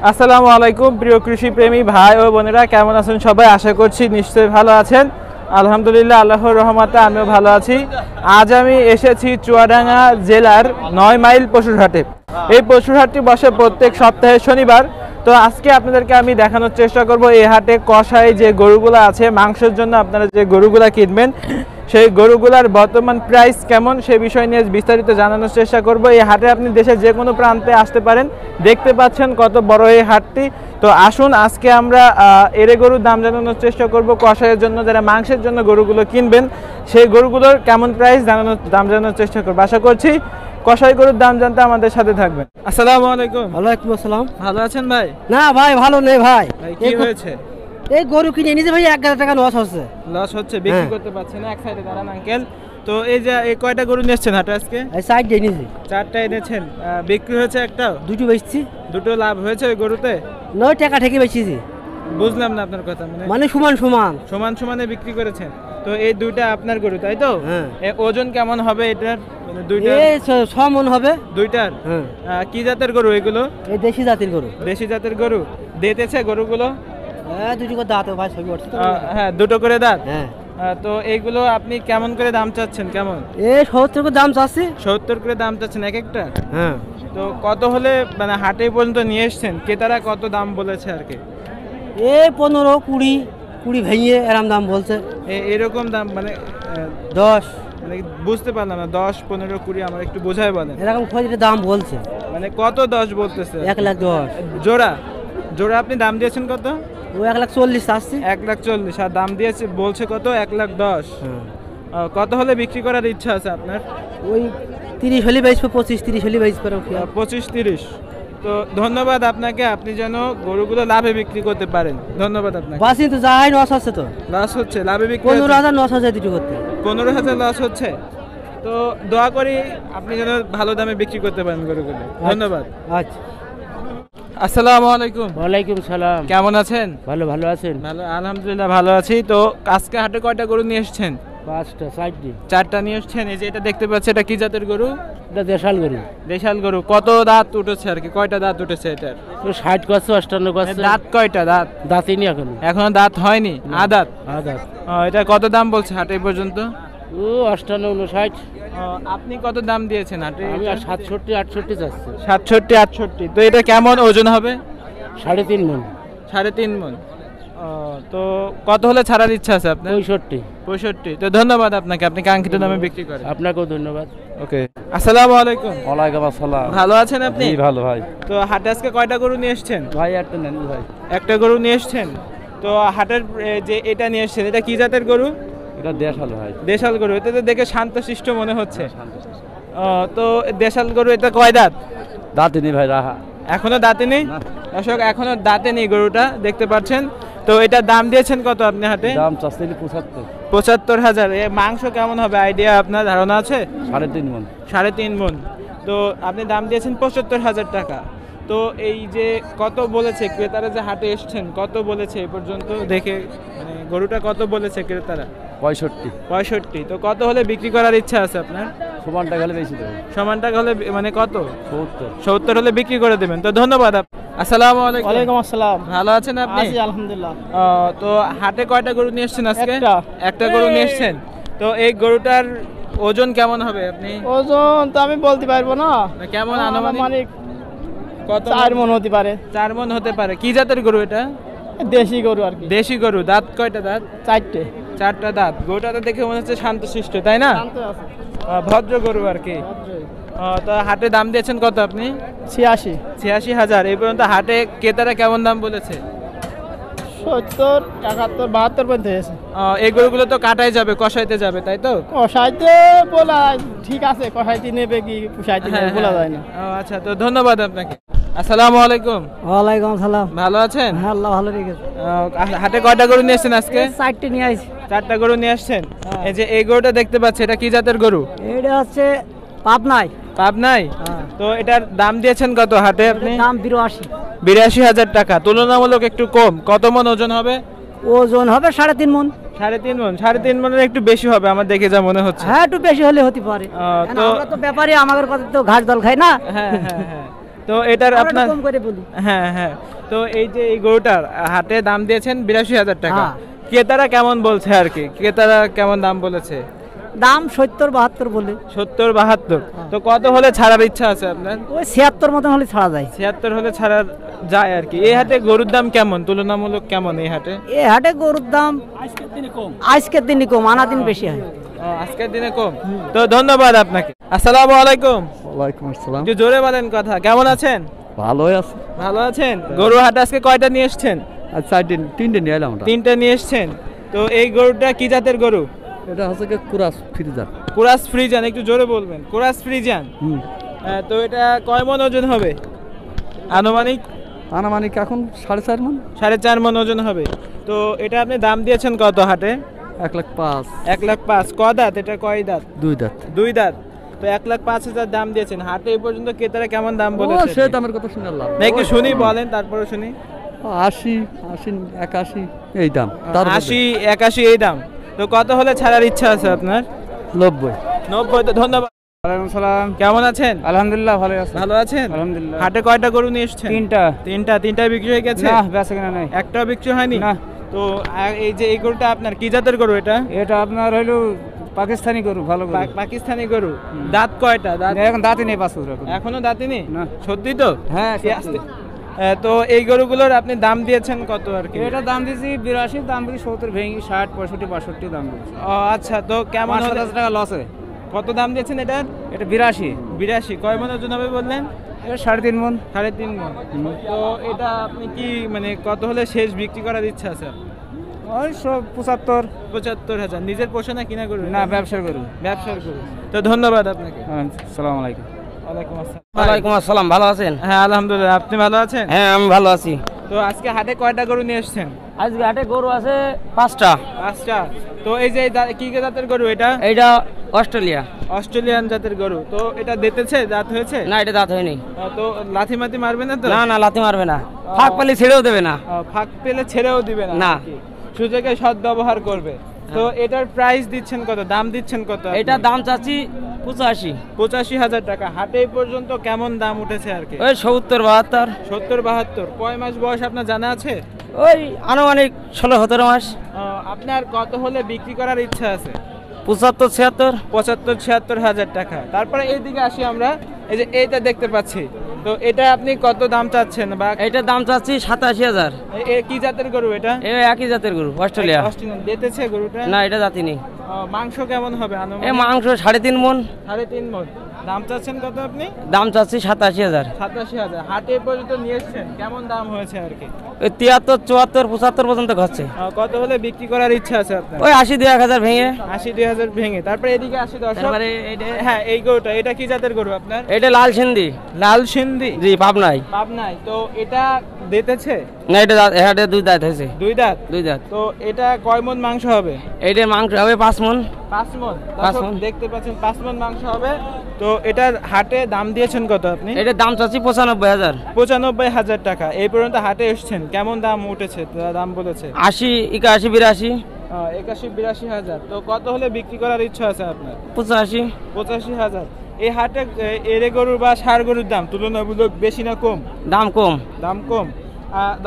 আসসালামু আলাইকুম প্রিয় কৃষি প্রেমী ভাই ও বোনেরা, কেমন আছেন সবাই? আশা করছি নিশ্চয়ই ভালো আছেন। আলহামদুলিল্লাহ, আল্লাহর রহমতে আমিও ভালো আছি। আজ আমি এসেছি চুয়াডাঙ্গা জেলার 9 মাইল পশুর হাটে। এই পশুর হাটটি বসে প্রত্যেক সপ্তাহে শনিবার। তো আজকে আপনাদেরকে আমি দেখানোর চেষ্টা করব এই হাটে কষাই যে গরুগুলো আছে, মাংসের জন্য আপনারা যে গরুগুলা কিনবেন সেই গরুগুলার বর্তমান প্রাইস কেমন সে বিষয় নিয়ে বিস্তারিত জানানোর চেষ্টা করব। এই হাটে আপনি দেশের যে কোনো প্রান্তে আসতে পারেন। দেখতে পাচ্ছেন কত বড় এই হাটটি। তো আসুন আজকে আমরা এরে গরুর দাম জানানোর চেষ্টা করব। কষাইয়ের জন্য যারা মাংসের জন্য গরুগুলো কিনবেন সেই গরুগুলোর কেমন প্রাইস দাম জানানোর চেষ্টা করব। আশা করছি কষাই গরুর দাম জানতে আমাদের সাথে থাকবেন। আসসালামু আলাইকুম। ওয়ালাইকুম আসসালাম। ভালো আছেন ভাই? না ভাই, ভালো নেই ভাই। কি হয়েছে? এই গরু কিনে নিয়েছে ভাই, 1000 টাকা লস হচ্ছে। লস হচ্ছে, বিক্রি করতে পারছেন না। এক সাইডে দাঁড়ান আঙ্কেল। তো এই যে এই কয়টা গরু নিয়েছেন হাটে আজকে? এই সাইড দিয়ে নিয়েছি। 4টা এনেছেন, বিক্রি হয়েছে একটাও? দুটো বেচছি। দুটো লাভ হয়েছে ওই গরুতে? 9 টাকা থেকে বেচেছি। বুঝলাম না আপনার কথা। মানে সমান সমান সমান সমানে বিক্রি করেছেন। তো এই দুইটা আপনার গরু তাই তো? হ্যাঁ। ওজন কেমন হবে এটার? মানে দুইটা এই 6 মণ হবে দুইটার। হ্যাঁ। কি জাতের গরু এগুলো? এই দেশি জাতের গরু। দেশি জাতের গরু। দেতেছে গরুগুলো? হ্যাঁ, দুটো করে দাঁত ভাই, সবই উঠছে তো। হ্যাঁ, দুটো করে দাঁত। হ্যাঁ। তো এইগুলো আপনি কেমন করে দাম চাচ্ছেন? কেমন? এই 70 করে দাম চাচ্ছি। 70 করে দাম চাচ্ছেন এক একটা? হ্যাঁ। তো কত হলে মানে হাটে পর্যন্ত নিয়ে এসছেন? ক্রেতারা কত দাম বলেছে আর কি? এই 15 20 ভেঙে এরকম দাম বলছে। এরকম দাম মানে 10 মানে বুঝতে পারলাম না। 10 15 20 আমার একটু বোঝায় বলেন। এরকম খোঁজের দাম বলছে। মানে কত 10 বলতেছে? 1,10,000 জোড়া। জোড়া আপনি দাম দিয়েছেন কত? ও 1,40,000 চাচ্ছি। 1,40,000 আর দাম দিয়েছে বলছে কত? 1,10,000। কত হলে বিক্রি করার ইচ্ছা আছে আপনার? ওই 30 হলে বেচবো, 25-30 হলে বেচবো। 25-30। তো ধন্যবাদ আপনাকে, আপনি যেন গরুগুলো লাভে বিক্রি করতে পারেন। ধন্যবাদ আপনাকে। বাসি তো যাই লস হচ্ছে, তো লস হচ্ছে, লাভে বিক্রি 15,000 লস হচ্ছে দুটো করতে। 15,000 লস হচ্ছে। তো দোয়া করি আপনি যেন ভালো দামে বিক্রি করতে পারেন গরুগুলো। ধন্যবাদ। আচ্ছা। আসসালামু আলাইকুম। ওয়ালাইকুম সালাম। কেমন আছেন? ভালো আছেন? ভালো, আলহামদুলিল্লাহ ভালো আছি। তো আজকে হাটে কয়টা গরু নিয়ে এসেছেন? 5টা, 4টি। 4টা নিয়ে এসেছেন। এই যে এটা দেখতে পাচ্ছি, এটা কি জাতের গরু? এটা দেশাল গরু। দেশাল গরু। কত দাঁত উঠেছে আর কি? কয়টা দাঁত উঠেছে এটার? 60 করছে, 58 করছে। দাঁত কয়টা? দাঁতই নি এখনো দাঁত হয়নি। আদাত। আদাত। এটা কত দাম বলছে হাটে এই পর্যন্ত? ও 58 59। আপনি কত দাম দিয়েছেন হাটে? আমি 67 68 চাচ্ছি। 67 68। তো এটা কেমন ওজন হবে? 3.5 মণ। 3.5 মণ। তো কত হলে ছাড়ার ইচ্ছা আছে আপনার? 65। তো ধন্যবাদ আপনাকে, আপনি কাঙ্ক্ষিত দামে বিক্রি করেন। আপনাকেও ধন্যবাদ। ওকে। আসসালামু আলাইকুম। ওয়ালাইকুম আসসালাম। ভালো আছেন আপনি? জি ভালো ভাই। তো হাটে আজকে কয়টা গরু নিয়ে এসেছেন? ভাই একটা নেন ভাই। একটা গরু নিয়ে এসেছেন। তো হাটের যে এটা নিয়ে এসেছেন, এটা কি জাতের গরু? এটা দেশাল ভাই। দেশাল গরু। এটা তো দেখে শান্তশিষ্ট মনে হচ্ছে। তো দেশাল গরু, এটা কয় দাঁত? দাঁতে নেই ভাই, রাহা এখনো দাঁতে নেই। দর্শক, এখনো দাঁতে নেই গরুটা, দেখতে পাচ্ছেন। তো এটা দাম দিয়েছেন কত আপনি হাটে? দাম চাচ্ছি 75। 75,000। মাংস কেমন হবে আইডিয়া আপনার ধারণা আছে? 3.5 মণ। 3.5 মণ। তো আপনি দাম দিয়েছেন 75,000 টাকা। তো এই যে কত বলেছে ক্রেতারা, যে হাটে এসছেন কত বলেছে এ পর্যন্ত দেখে, মানে গরুটা কত বলেছে ক্রেতারা? 65। তো কত হলে বিক্রি করার ইচ্ছা আছে আপনার? সমান টাকা হলে বেশি দেবো। সমান টাকা হলে মানে কত? 70 হলে বিক্রি করে দেবেন। তো ধন্যবাদ। আসসালামু আলাইকুম। ওয়ালাইকুম আসসালাম। ভালো আছেন আপনি? আছি আলহামদুলিল্লাহ। তো হাটে কয়টা গরু নিয়ে এসেছেন আজকে? একটা গরু এই। নিয়ে এসেছেন। তো এই গরুটার ওজন কেমন হবে আপনি? ওজন তো আমি বলতে পারবো না। কেমন আনুমানিক? কত? 4 মণ হতে পারে। 4 মণ হতে পারে। কি জাতের গরু এটা? দেশি গরু আর কি। দেশি গরু। দাঁত কয়টা? দাঁত 4টে। 4টা দাঁত। গরুটা তো দেখে মনে হচ্ছে শান্তশিষ্ট, তাই না? ভদ্র গরু আর কি। তো হাটে দাম দিয়েছেন কত আপনি? 86,000। এই পর্যন্ত হাটে ক্রেতারা কেমন দাম বলেছে? 70 71 72 পর্যন্ত হয়েছে। এই গরুগুলো তো কাটাই যাবে, কষাইতে যাবে, তাই তো? কষাইতে বলা ঠিক আছে, কষাইতে নেবে কি কষাইতে নেবে বলা যায় না। আচ্ছা, তো ধন্যবাদ আপনাকে। আসসালামু আলাইকুম। ওয়ালাইকুম আসসালাম। ভালো আছেন? হ্যাঁ, আল্লাহ ভালো রেখেছে। হাটে কয়টা গরু নিয়ে এসেছেন আজকে? 4টে নিয়ে আইছি। 4টা গরু নিয়ে আসছেন। এই যে এই গরুটা দেখতে পাচ্ছি, এটা কি জাতের গরু? এটা হচ্ছে পাবনাই। তো এটার দাম দিয়েছেন কত হাটে আপনি? দাম 82,000 টাকা। তুলনামূলক একটু কম। কত মণ ওজন হবে? ওজন হবে 3.5 মণ। 3.5 মণ। 3.5 মণের একটু বেশি হবে আমার দেখে যা মনে হচ্ছে। হ্যাঁ, একটু বেশি হলে হতে পারে। তো আমরা তো ব্যাপারী, আমাদের কথা তো ঘাস দল খাই না। হ্যাঁ। তো এটার আমরা আপনার কম করে বলি। হ্যাঁ হ্যাঁ, তো এই যে এই গরুটার হাটে দাম দিয়েছেন ৮২,০০০ টাকা, হ্যাঁ। ক্রেতারা কেমন বলছে আর কি, ক্রেতারা কেমন দাম বলেছে? দাম ৭০-৭২ বলে। ৭০-৭২। তো কত হলে ছাড়ার ইচ্ছা আছে আপনার? ওই ৭৬ মতন হলে ছাড়া যায়। ৭৬ হলে ছাড়া যায় আর কি। এই হাটে গরুর দাম কেমন, তুলনামূলক কেমন এই হাটে? এই হাটে গরুর দাম আজকের দিনই কম, আনা দিন বেশি হয়। আজকের দিনে কম। তো ধন্যবাদ আপনাকে। আসসালামু আলাইকুম। ওয়ালাইকুম আসসালাম। একটু জোরে বলেন কথা, কেমন আছেন? ভালোই আছে। ভালো আছেন? গরু হাটে আজকে কয়টা নিয়ে এসছেন? আচ্ছা, তিনটে নিয়ে এলাম। তিনটা নিয়ে এসছেন। তো এই গরুটা কি জাতের গরু? এটা হচ্ছে কি কুরাস ফ্রিজার। কুরাস ফ্রিজান, একটু জোরে বলবেন। কুরাস ফ্রিজান। তো এটা কয় মণ ওজন হবে আনুমানিক? আনুমানিক এখন 4.5 মণ। 4.5 মণ ওজন হবে। তো এটা আপনি দাম দিয়েছেন কত হাটে? 1,05,000। 1,05,000। ক দাঁত এটা, কয় দাঁত? 2 দাঁত। 2 দাঁত। তো 1,05,000 দাম দিয়েছেন। হাটে এই পর্যন্ত ক্রেতারা কেমন দাম ও বলেছে? সে দামের কথা শুনে লাভ না, একটু শুনি, বলেন তারপরে শুনি। 80, 81 এই দাম। 80, 81 এই দাম। তো কত হলে ছাড়ার ইচ্ছা আছে আপনার? 90। 90। তো ধন্যবাদ। ওয়ালাইকুম সালাম। কেমন আছেন? আলহামদুলিল্লাহ ভালো আছি। ভালো আছেন? আলহামদুলিল্লাহ। হাটে কয়টা গরু নিয়ে এসেছেন? তিনটা। তিনটা বিক্রি হয়ে গেছে? না, বেচা কেনা নাই। একটাও বিক্রি হয়নি? না। তো এই যে এই গরুটা আপনার কি জাতের গরু এটা? এটা আপনার হইলো পাকিস্তানি গরু, ভালো গরু। পাকিস্তানি গরু। দাঁত কয়টা? দাঁত এখন দাঁতই নেই বাছুর এখন। এখনো দাঁতিনি? না। সত্যি তো? হ্যাঁ, কি আসতে? তো এই গরুগুলোর আপনি দাম দিয়েছেন কত আর কি? এটা দাম দিয়েছি 82, দাম দিয়েছি 70 ভেঙে 60, 65, 62 দাম দিয়েছি। ও আচ্ছা, তো কেমন হলে? 5,000 টাকা লসে। কত দাম দিয়েছেন এটার? এটা 82। 82। কয় মণ ওজন হবে বললেন? এটা 3.5 মণ। 3.5 মণ। তো এটা আপনি কি মানে কত হলে শেষ বিক্রি করার ইচ্ছা আছে? ওই সব 75। 75,000। নিজের পোষা না কিনা গরু? না, ব্যবসার গরু। ব্যবসার গরু। তো ধন্যবাদ আপনাকে। আসসালামু আলাইকুম। ওয়ালাইকুম আসসালাম। ওয়ালাইকুম আসসালাম, ভালো আছেন? হ্যাঁ আলহামদুলিল্লাহ, আপনি ভালো আছেন? হ্যাঁ, আমি ভালো আছি। তো আজকে হাটে কয়টা গরু নিয়ে এসেছেন? আজকে হাটে গরু আছে 5টা। 5টা। তো এই যে কি জাতের গরু এটা? এইটা অস্ট্রেলিয়া। অস্ট্রেলিয়ান জাতের গরু। তো এটা দিতেছে, দাঁত হয়েছে? না, এটা দাঁত হয়নি। তো লাথি মাতি মারবে না তো? না না, লাথি মারবে না। ফাঁক পালি ছেড়েও দেবে না। ফাঁক পেলে ছেড়েও দিবে না? না। সুযোগে সৎ ব্যবহার করবে। তো এটার প্রাইস দিচ্ছেন কত, দাম দিচ্ছেন কত? এটা দাম চাচ্ছি 85। 85,000 টাকা। হাটে এই পর্যন্ত কেমন দাম উঠেছে আর কি? ওই 70-72। 70-72। কয় মাস বয়স আপনার জানা আছে? ওই আনুমানিক 16-17 মাস। আপনার কত হলে বিক্রি করার ইচ্ছা আছে? 75-76। 75-76,000 টাকা। তারপরে এইদিকে আসি আমরা, এই যে এইটা দেখতে পাচ্ছি। তো এটা আপনি কত দাম চাচ্ছেন? বা এইটার দাম চাচ্ছি 87,000। কি জাতের গরু এটা? এই একই জাতের গরু, অস্ট্রেলিয়া। অস্ট্রেলিয়ান। দিতেছে গরুটা? না, এটা জাতি নেই। মাংস কেমন হবে এই আনুমানিক? মাংস 3.5 মণ। 3.5 মণ। দাম চাচ্ছেন কত আপনি? দাম চাচ্ছি 87,000। 87,000। হাটে পর্যন্ত নিয়ে এসছেন, কেমন দাম হয়েছে আর কি? ওই 73, 74, 75 পর্যন্ত ঘটছে। কত হলে বিক্রি করার ইচ্ছা আছে আপনার? ওই 80-2,000 ভেঙে। 80-2,000 ভেঙে। তারপরে এদিকে আসি দর্শক। তারপরে হ্যাঁ, এই গরুটা, এটা কি জাতের গরু আপনার? এটা লাল সিন্ধি। লাল সিন্ধি। জি, পাবনাই। পাবনাই। তো এটা দিতেছে? না, এটা এটা 2 দাঁত হয়েছে। 2 দাঁত। 2 দাঁত। তো এটা কয় মণ মাংস হবে? এইটার মাংস হবে 5 মণ। 5 মণ। 5 দর্শক মণ। দেখতে পাচ্ছেন 5 মণ মাংস হবে। তো এটার হাটে দাম দিয়েছেন কত আপনি? এটার দাম চাচ্ছি 95,000। 95,000 টাকা। এই পর্যন্ত হাটে এসছেন, কেমন দাম উঠেছে, দাম বলেছে? 80, 81, 82। 81-82,000। তো কত হলে বিক্রি করার ইচ্ছা আছে আপনার? 85। 85,000। এই হাটে এরে গরুর বা ষাঁড় গরুর দাম তুলনামূলক বেশি না কম? দাম কম। দাম কম।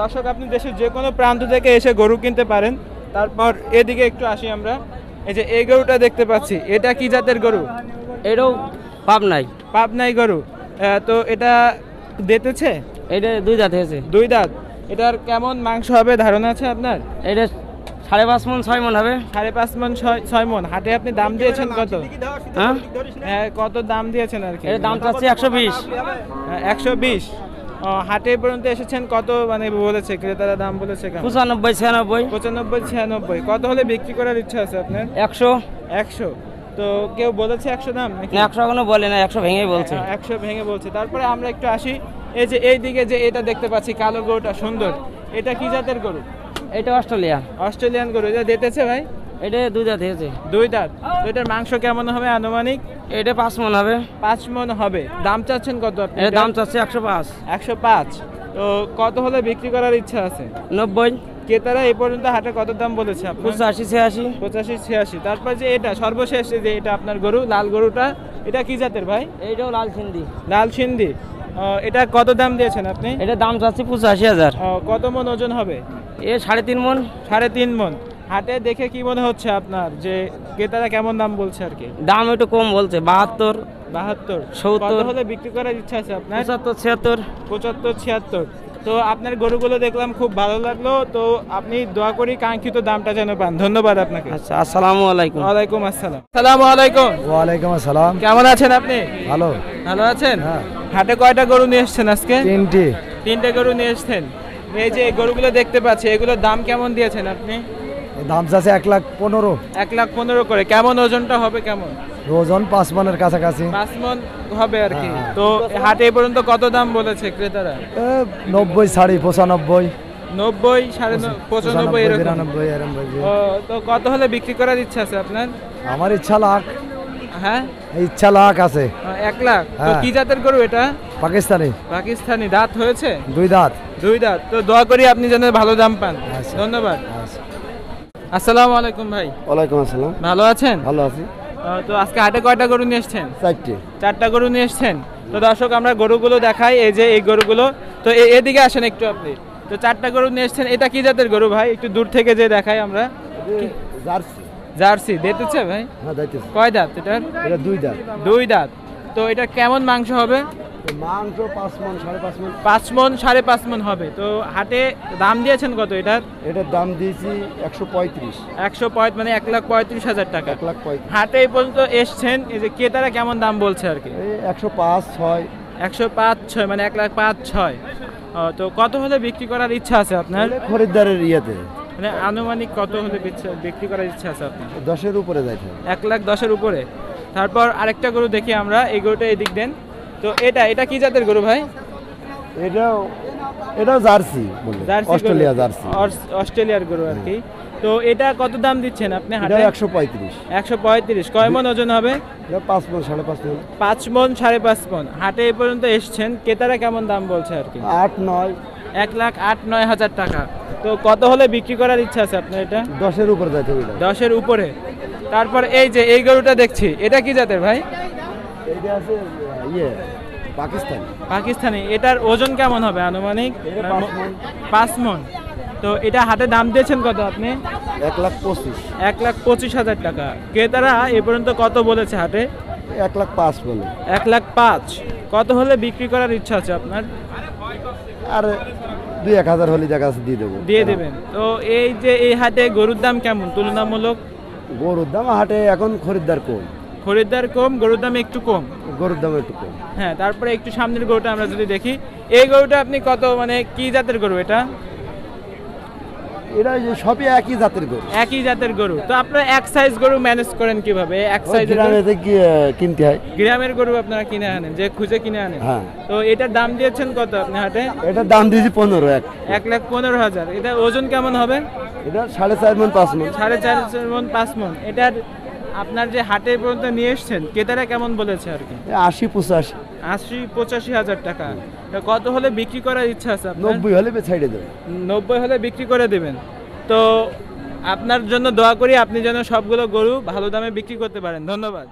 দর্শক, আপনি দেশের যে কোনো প্রান্ত থেকে এসে গরু কিনতে পারেন। তারপর এদিকে একটু আসি আমরা, এই যে এই গরুটা দেখতে পাচ্ছি, এটা কি জাতের গরু? এটাও পাবনাই। পাবনাই গরু। তো এটা দিতেছে? এটা 2 দাঁত হয়েছে। 2 দাঁত। এটার কেমন মাংস হবে ধারণা আছে আপনার? এটা 5.5 মণ, 6 মণ হবে। 5.5 মণ, 6 মণ। হাটে আপনি দাম দিয়েছেন কত? হ্যাঁ, কত দাম দিয়েছেন আর কি? এটার দাম চাচ্ছি 120। 120। হাটে পর্যন্ত এসেছেন কত মানে বলেছে ক্রেতারা, দাম বলেছে কেমন? 95, 96। 95-96। কত হলে বিক্রি করার ইচ্ছা আছে আপনার? 100। 100। তো কেউ বলেছে 100 দাম নাকি? 100 এখনো বলে না, 100 ভেঙেই বলছে। 100 ভেঙে বলছে। তারপরে আমরা একটু আসি, এই যে এই দিকে যে এটা দেখতে পাচ্ছি কালো গরুটা সুন্দর, এটা কি জাতের গরু? এটা অস্ট্রেলিয়া। অস্ট্রেলিয়ান গরু। এটা দিতেছে ভাই? এটা 2 দাঁত হয়েছে। 2 দাঁত। তো এটার মাংস কেমন হবে আনুমানিক? এটা 5 মণ হবে। 5 মণ হবে। দাম চাচ্ছেন কত আপনি? এর দাম চাচ্ছে 105। 105। তো কত হলে বিক্রি করার ইচ্ছা আছে? 90। ক্রেতারা এই পর্যন্ত হাটে কত দাম বলেছে আপনার? 85, 86। 85-86। তারপর যে এটা সর্বশেষ, যে এটা আপনার গরু, লাল গরুটা, এটা কি জাতের ভাই? এইটাও লাল সিন্ধি। লাল সিন্ধি। এটা কত দাম দিয়েছেন আপনি? এটা দাম চাচ্ছি 85,000। কত মন ওজন হবে? 3.5 মন। 3.5 মন। হাটে দেখে কি মনে হচ্ছে আপনার যে ক্রেতারা কেমন দাম বলছে আর কি? দাম একটু কম বলছে, 72, 72, 70 কত হলে বিক্রি করার ইচ্ছা আছে আপনার? 75, 75, 76। তো আপনার গরুগুলো দেখলাম খুব ভালো লাগলো, তো আপনি দোয়া করি কাঙ্ক্ষিত দামটা যেন পান। ধন্যবাদ আপনাকে। আচ্ছা, আসসালামু আলাইকুম। ওয়ালাইকুম আসসালাম। আসসালামু আলাইকুম। ওয়ালাইকুম আসসালাম। কেমন আছেন আপনি? ভালো। ভালো আছেন? হ্যাঁ। হাটে কয়টা গরু নিয়ে এসেছেন আজকে? 3টি। 3টে গরু নিয়ে এসেছেন। এই যে গরুগুলো দেখতে পাচ্ছি, এগুলোর দাম কেমন দিয়েছেন আপনি? দাম চাচ্ছে 1,15,000। 1,15,000 করে। কেমন ওজনটা হবে কেমন? ওজন 5 মনের কাছাকাছি। 5 মন হবে আর কি। হ্যাঁ। তো হাটে এ পর্যন্ত কত দাম বলেছে ক্রেতারা? 90, 95, 90, 95 এরকম। 93 এরকম বলছে। তো কত হলে বিক্রি করার ইচ্ছা আছে আপনার? আমার ইচ্ছা লাখ। হ্যাঁ, ইচ্ছা লাখ আছে। 1 লাখ। তো হ্যাঁ। কি জাতের গরু এটা? পাকিস্তানি। পাকিস্তানি। দাঁত হয়েছে? 2 দাঁত। 2 দাঁত। তো দোয়া করি আপনি যেন ভালো দাম পান। আচ্ছা। ধন্যবাদ। আচ্ছা। আসসালামু আলাইকুম ভাই। ওয়ালাইকুম আসসালাম। ভালো আছেন? ভালো আছি। তো আজকে হাটে কয়টা গরু নিয়ে এসেছেন? 4টি। 4টা গরু নিয়ে এসেছেন। তো দর্শক আমরা গরুগুলো দেখাই, এই যে এই গরুগুলো। তো এদিকে আসেন একটু আপনি। তো 4টা গরু নিয়ে এসেছেন। এটা কি জাতের গরু ভাই? একটু দূর থেকে যে দেখাই আমরা। জার্সি। জার্সি। দেখতেছে ভাই? হ্যাঁ যাইতেছে। কয় দাঁত এটার? এটা 2 দাঁত। 2 দাঁত। তো এটা কেমন মাংস হবে? মাংস 5 মন, 5.5 মন। 5 মন, 5.5 মন হবে। তো হাটে দাম দিয়েছেন কত এটার? এটার দাম দিয়েছি 135। 105, মানে 1,35,000 টাকা। 1,35,000। হাটে এই পর্যন্ত এসছেন, এই যে ক্রেতারা কেমন দাম বলছে আর কি? এই 105, 6। 105, 6, মানে 1,05,000, 6। তো কত হলে বিক্রি করার ইচ্ছা আছে আপনার? খরিদ্দারের ইয়েতে মানে আনুমানিক কত হলে বিক্রি করার ইচ্ছা আছে আপনার? 10-এর উপরে যাইতে হবে। 1,10,000 উপরে। তারপর আরেকটা গরু দেখি আমরা, এই গরুটা এদিক দেন। তো এটা কি জাতের গরু ভাই? এটাও জার্সি বলে, জার্সি অস্ট্রেলিয়া গরু। জার্সি। অস্ট্রেলিয়ার গরু আর কি। তো এটা কত দাম দিচ্ছেন আপনি হাটে? এটা 135। 135। কয় মন ওজন হবে? এটা 5 মন, 5.5 মন। 5 মন, 5.5 মন। হাটে এই পর্যন্ত এসছেন, ক্রেতারা কেমন দাম বলছে আর কি? 8, 9। 1,08,9,000 টাকা। তো কত হলে বিক্রি করার ইচ্ছা আছে আপনার এটা? 10-এর উপরে যাইতে হবে। 10-এর উপরে। তারপর এই যে এই গরুটা দেখছি, এটা কি জাতের ভাই? এটা আছে পাকিস্তানি। পাকিস্তানি। এটার ওজন কেমন হবে আনুমানিক? এটা 5 মন। 5 মন। তো এটা হাটে দাম দিয়েছেন কত আপনি? 1,25,000। 1,25,000 টাকা। ক্রেতারা এ পর্যন্ত কত বলেছে হাটে? 1,05,000 বলে। 1,05,000। কত হলে বিক্রি করার ইচ্ছা আছে আপনার? আর 2-1,000 হলে জায়গা আছে দিয়ে দেবো। দিয়ে দেবেন। তো এই যে এই হাটে গরুর দাম কেমন তুলনামূলক? গরুর দাম হাটে এখন খরিদ্দার কম। খরিদ্দার কম, গরুর দাম একটু কম। গরুর দাম একটু কম। হ্যাঁ, তারপরে একটু সামনের গরুটা আমরা যদি দেখি, এই গরুটা আপনি কত, মানে কি জাতের গরু এটা? এরা সবই একই জাতের গরু। একই জাতের গরু। তো আপনারা এক সাইজ গরু ম্যানেজ করেন কিভাবে? এক সাইজের গ্রামে গিয়ে কিনতে হয়। গ্রামের গরু আপনারা কিনে আনেন, যে খুঁজে কিনে আনেন। হ্যাঁ। তো এটার দাম দিয়েছেন কত আপনি হাটে? এটার দাম দিয়েছি 15। 1,15,000। এটা ওজন কেমন হবে? এটা 4.5 মন, 5 মন। 4.5 মন, 5 মন। এটার আপনার যে হাটে পর্যন্ত নিয়ে এসছেন, ক্রেতারা কেমন বলেছে আর কি? 80-85। 80-85,000 টাকা। তো কত হলে বিক্রি করার ইচ্ছা আছে আপনার? 90 হলে ছেড়ে দেবে। 90 হলে বিক্রি করে দেবেন। তো আপনার জন্য দোয়া করি, আপনি যেন সবগুলো গরু ভালো দামে বিক্রি করতে পারেন। ধন্যবাদ।